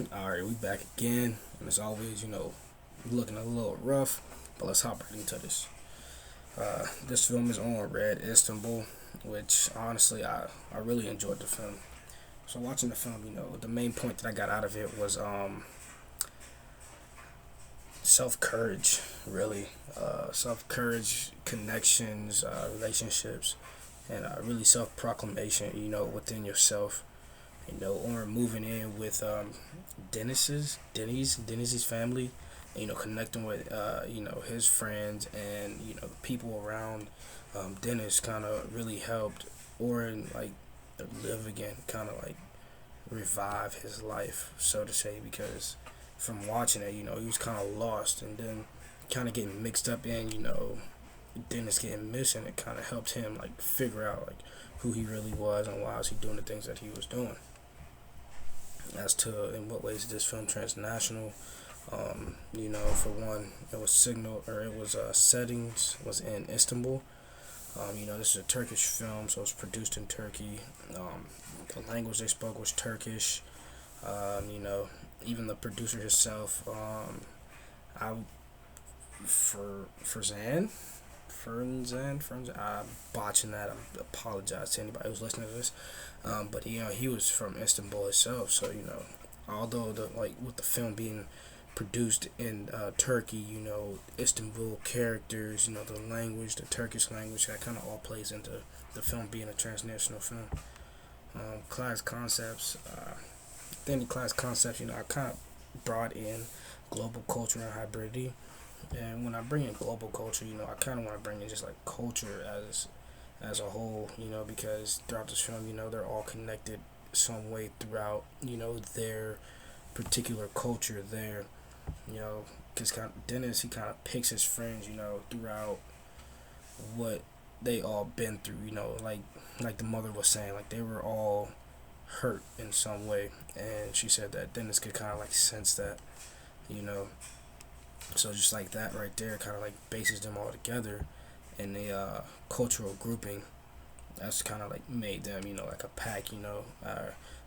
Alright, we back again, and as always, looking a little rough, but let's hop right into this. This film is on Red Istanbul, which honestly, I really enjoyed the film. So watching the film, the main point that I got out of it was self courage, really, self courage, connections, relationships, and really self proclamation. Within yourself. Or moving in with Denny's family, connecting with his friends and the people around Dennis kind of really helped Oren like live again, kind of like revive his life, so to say, because from watching it, he was kind of lost and then kind of getting mixed up in Dennis getting missing. It kind of helped him like figure out like who he really was and why was he doing the things that he was doing. As to in what ways this film transnational, for one, it was settings was in Istanbul. This is a Turkish film, so it's produced in Turkey. The language they spoke was Turkish. Um, you know, Even the producer herself, I for Zan, Fernzan. I'm botching that. I apologize to anybody who's listening to this. But he was from Istanbul itself, so although the like with the film being produced in Turkey, Istanbul characters, the language, the Turkish language, that kind of all plays into the film being a transnational film. Class concepts, then the class concepts, I kind of brought in global culture and hybridity. And when I bring in global culture, I kind of want to bring in just like culture as a whole, because throughout this film, they're all connected some way throughout, their particular culture there, because kind of Dennis, he kind of picks his friends, throughout what they all been through, like the mother was saying, like they were all hurt in some way, and she said that Dennis could kind of like sense that, you know, so just like that right there, kind of like bases them all together in a cultural grouping. That's kind of like made them, like a pack.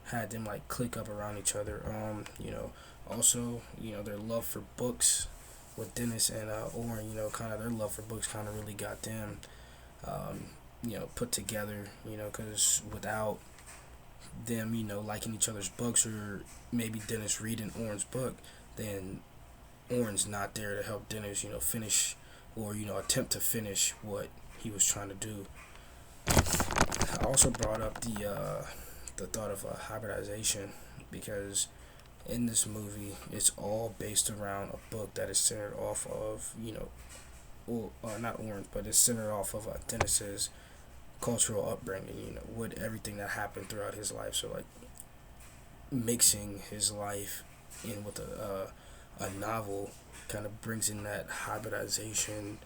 Had them like click up around each other. Also, their love for books with Dennis and Oren. Kind of their love for books kind of really got them, put together. Because without them, liking each other's books, or maybe Dennis reading Oren's book, then Oren's not there to help Dennis, finish or attempt to finish what he was trying to do. I also brought up the thought of hybridization because in this movie it's all based around a book that is centered off of not Orange, but it's centered off of Dennis's cultural upbringing. With everything that happened throughout his life. So like mixing his life in with a novel kind of brings in that hybridization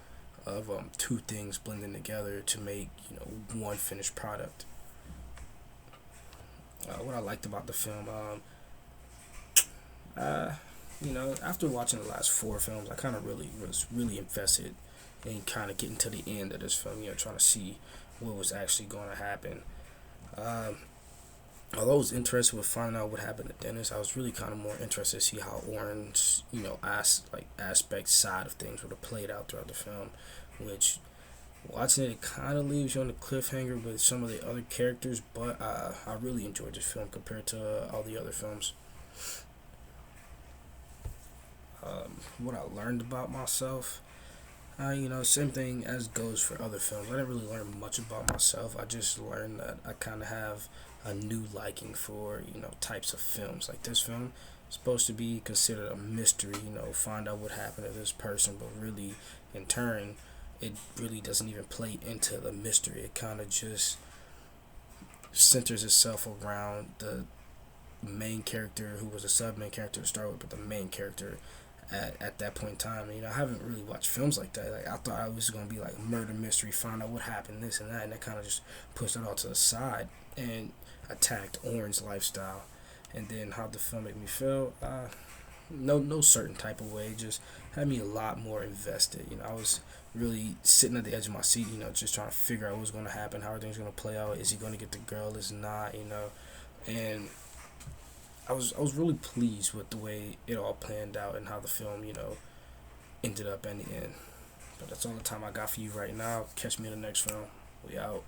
of two things blending together to make one finished product. What I liked about the film, after watching the last four films, I kind of really was really invested in kind of getting to the end of this film. Trying to see what was actually going to happen. Um, Although I was interested with finding out what happened to Dennis, I was really kind of more interested to see how Orange, aspect side of things would have played out throughout the film, which watching it kind of leaves you on the cliffhanger with some of the other characters, but I really enjoyed this film compared to all the other films. What I learned about myself, same thing as goes for other films. I didn't really learn much about myself. I just learned that I kind of have a new liking for types of films. Like this film is supposed to be considered a mystery. Find out what happened to this person, but really, in turn, it really doesn't even play into the mystery. It kind of just centers itself around the main character, who was a sub main character to start with, but the main character at that point in time. I haven't really watched films like that. Like I thought I was gonna be like murder mystery, find out what happened, this and that, and that kind of just pushed it all to the side and attacked Orange's lifestyle, and then how the film made me feel. No certain type of way, just had me a lot more invested. I was really sitting at the edge of my seat. Just trying to figure out what's gonna happen, how are things gonna play out. Is he gonna get the girl? Is not? And I was really pleased with the way it all planned out and how the film ended up in the end. But that's all the time I got for you right now. Catch me in the next film. We out.